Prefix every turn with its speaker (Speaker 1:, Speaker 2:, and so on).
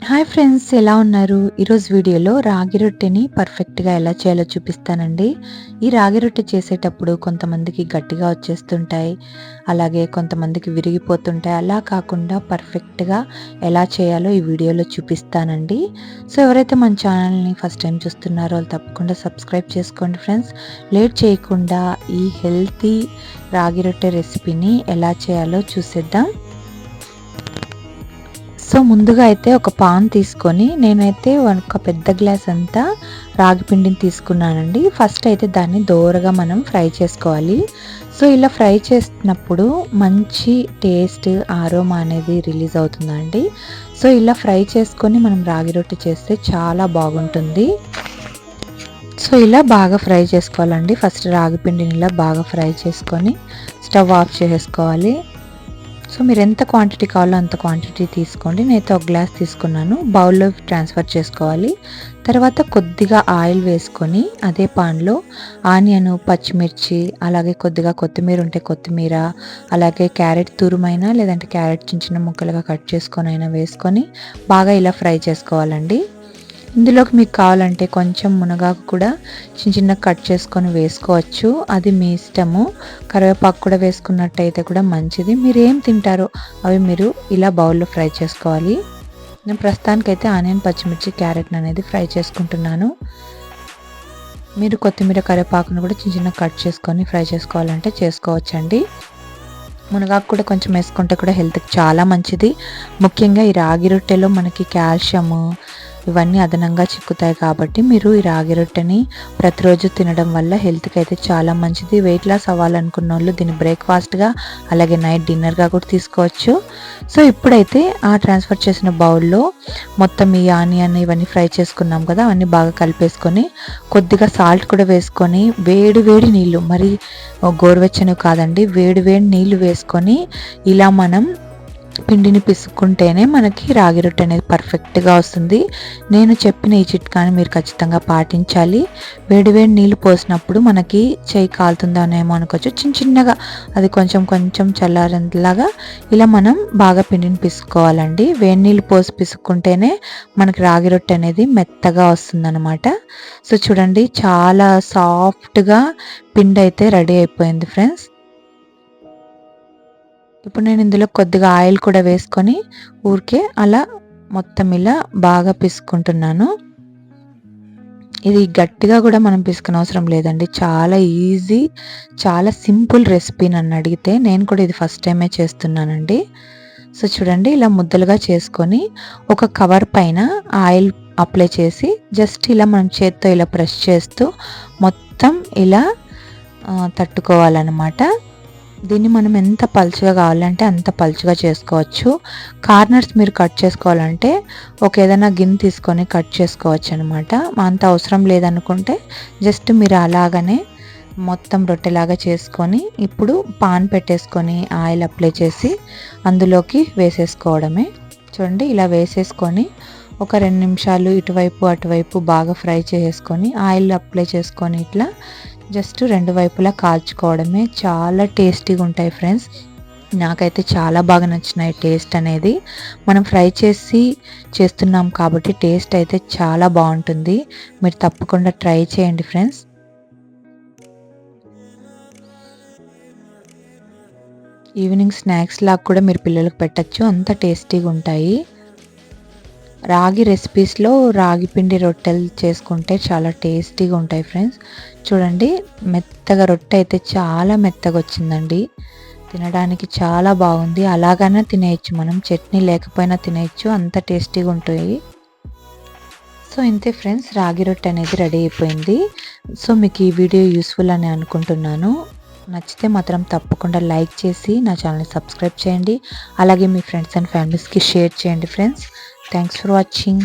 Speaker 1: Hi friends, ఎలా ఉన్నారు? ఈరోజు వీడియోలో రాగి రొట్టెని పర్ఫెక్ట్గా ఎలా చేయాలో చూపిస్తానండి. ఈ రాగి రొట్టె చేసేటప్పుడు కొంతమందికి గట్టిగా వచ్చేస్తుంటాయి, అలాగే కొంతమందికి విరిగిపోతుంటాయి. అలా కాకుండా పర్ఫెక్ట్గా ఎలా చేయాలో ఈ వీడియోలో చూపిస్తానండి. సో ఎవరైతే మన ఛానల్ని ఫస్ట్ టైం చూస్తున్నారో వాళ్ళు తప్పకుండా సబ్స్క్రైబ్ చేసుకోండి ఫ్రెండ్స్. లేట్ చేయకుండా ఈ హెల్తీ రాగి రొట్టె రెసిపీని ఎలా చేయాలో చూసేద్దాం. సో ముందుగా అయితే ఒక పాన్ తీసుకొని నేనైతే ఒక పెద్ద గ్లాస్ అంతా రాగి పిండిని తీసుకున్నానండి. ఫస్ట్ అయితే దాన్ని దోరగా మనం ఫ్రై చేసుకోవాలి. సో ఇలా ఫ్రై చేసినప్పుడు మంచి టేస్ట్, ఆరోమా అనేది రిలీజ్ అవుతుందండి. సో ఇలా ఫ్రై చేసుకొని మనం రాగి రొట్టె చేస్తే చాలా బాగుంటుంది. సో ఇలా బాగా ఫ్రై చేసుకోవాలండి. ఫస్ట్ రాగి పిండిని ఇలా బాగా ఫ్రై చేసుకొని స్టవ్ ఆఫ్ చేసుకోవాలి. సో మీరు ఎంత క్వాంటిటీ కావాలో అంత క్వాంటిటీ తీసుకోండి. నేనైతే ఒక గ్లాస్ తీసుకున్నాను. బౌల్లో ట్రాన్స్ఫర్ చేసుకోవాలి. తర్వాత కొద్దిగా ఆయిల్ వేసుకొని అదే పాన్లో ఆనియన్, పచ్చిమిర్చి, అలాగే కొద్దిగా కొత్తిమీర ఉంటే కొత్తిమీర, అలాగే క్యారెట్ తురుమైనా లేదంటే క్యారెట్ చిన్న చిన్న ముక్కలుగా కట్ చేసుకొని అయినా వేసుకొని బాగా ఇలా ఫ్రై చేసుకోవాలండి. ఇందులోకి మీకు కావాలంటే కొంచెం మునగాకు కూడా చిన్న చిన్న కట్ చేసుకొని వేసుకోవచ్చు, అది మీ ఇష్టము. కరివేపాకు కూడా వేసుకున్నట్టయితే కూడా మంచిది. మీరు ఏం తింటారో అవి మీరు ఇలా బౌల్లో ఫ్రై చేసుకోవాలి. నేను ప్రస్తుతానికైతే ఆనియన్, పచ్చిమిర్చి, క్యారెట్ అనేది ఫ్రై చేసుకుంటున్నాను. మీరు కొత్తిమీర, కరివేపాకును కూడా చిన్న చిన్న కట్ చేసుకొని ఫ్రై చేసుకోవాలంటే చేసుకోవచ్చండి. మునగాకు కూడా కొంచెం వేసుకుంటే కూడా హెల్త్కి చాలా మంచిది. ముఖ్యంగా ఈ రాగి రొట్టెలో మనకి కాల్షియము ఇవన్నీ అదనంగా చిక్కుతాయి కాబట్టి మీరు ఈ రాగి రొట్టెని ప్రతిరోజు తినడం వల్ల హెల్త్కి అయితే చాలా మంచిది. వెయిట్ లాస్ అవ్వాలనుకున్న వాళ్ళు దీన్ని బ్రేక్ఫాస్ట్గా అలాగే నైట్ డిన్నర్గా కూడా తీసుకోవచ్చు. సో ఇప్పుడైతే ఆ ట్రాన్స్ఫర్ చేసిన బౌల్లో మొత్తం ఈ ఆనియన్ ఇవన్నీ ఫ్రై చేసుకున్నాం కదా, అవన్నీ బాగా కలిపేసుకొని కొద్దిగా సాల్ట్ కూడా వేసుకొని వేడి వేడి నీళ్ళు, మరి గోరువెచ్చనివి కాదండి, వేడి వేడి నీళ్ళు వేసుకొని ఇలా మనం పిండిని పిసుక్కుంటేనే మనకి రాగి రొట్టె అనేది పర్ఫెక్ట్గా వస్తుంది. నేను చెప్పిన ఈ చిట్కాని మీరు ఖచ్చితంగా పాటించాలి. వేడి వేడి నీళ్ళు పోసినప్పుడు మనకి చేయి కాలుతుందనేమో అనుకోవచ్చు, చిన్న చిన్నగా అది కొంచెం కొంచెం చల్లారేలాగా ఇలా మనం బాగా పిండిని పిసుకోవాలండి. వేడి నీళ్ళు పోసి పిసుక్కుంటేనే మనకి రాగి రొట్టె అనేది మెత్తగా వస్తుందన్నమాట. సో చూడండి, చాలా సాఫ్ట్గా పిండి అయితే రెడీ అయిపోయింది ఫ్రెండ్స్. ఇప్పుడు నేను ఇందులో కొద్దిగా ఆయిల్ కూడా వేసుకొని ఊరికే అలా మొత్తం ఇలా బాగా పిసుకుంటున్నాను. ఇది గట్టిగా కూడా మనం పిసుకునే అవసరం లేదండి, చాలా ఈజీ, చాలా సింపుల్ రెసిపీ నన్ను అడిగితే. నేను కూడా ఇది ఫస్ట్ టైమే చేస్తున్నానండి. సో చూడండి, ఇలా ముద్దలుగా చేసుకొని ఒక కవర్ పైన ఆయిల్ అప్లై చేసి జస్ట్ ఇలా మనం చేత్తో ఇలా ప్రెస్ చేస్తూ మొత్తం ఇలా తట్టుకోవాలన్నమాట. దీన్ని మనం ఎంత పలుచగా కావాలంటే అంత పలుచగా చేసుకోవచ్చు. కార్నర్స్ మీరు కట్ చేసుకోవాలంటే ఒక ఏదైనా గిన్నె తీసుకొని కట్ చేసుకోవచ్చు అనమాట. అంత అవసరం లేదనుకుంటే జస్ట్ మీరు అలాగనే మొత్తం రొట్టెలాగా చేసుకొని ఇప్పుడు పాన్ పెట్టేసుకొని ఆయిల్ అప్లై చేసి అందులోకి వేసేసుకోవడమే. చూడండి, ఇలా వేసేసుకొని ఒక 2 నిమిషాలు ఇటువైపు అటువైపు బాగా ఫ్రై చేసుకొని ఆయిల్ అప్లై చేసుకొని ఇట్లా జస్ట్ 2 వైపులా కాల్చుకోవడమే. చాలా టేస్టీగా ఉంటాయి ఫ్రెండ్స్. నాకైతే చాలా బాగా నచ్చినాయి టేస్ట్ అనేది. మనం ఫ్రై చేసి చేస్తున్నాం కాబట్టి టేస్ట్ అయితే చాలా బాగుంటుంది. మీరు తప్పకుండా ట్రై చేయండి ఫ్రెండ్స్. ఈవినింగ్ స్నాక్స్ లాగా కూడా మీరు పిల్లలకు పెట్టచ్చు, అంత టేస్టీగా ఉంటాయి. రాగి రెసిపీస్లో రాగి పిండి రొట్టెలు చేసుకుంటే చాలా టేస్టీగా ఉంటాయి ఫ్రెండ్స్. చూడండి, మెత్తగా రొట్టె అయితే చాలా మెత్తగా వచ్చిందండి. తినడానికి చాలా బాగుంది. అలాగనే తినేయచ్చు, మనం చట్నీ లేకపోయినా తినేయచ్చు, అంత టేస్టీగా ఉంటాయి. సో ఇంతే ఫ్రెండ్స్, రాగి రొట్టె అనేది రెడీ అయిపోయింది. సో మీకు ఈ వీడియో యూస్ఫుల్ అని అనుకుంటున్నాను. నచ్చితే మాత్రం తప్పకుండా లైక్ చేసి నా ఛానల్ని సబ్స్క్రైబ్ చేయండి. అలాగే మీ ఫ్రెండ్స్ అండ్ ఫ్యామిలీస్కి షేర్ చేయండి ఫ్రెండ్స్. Thanks for watching.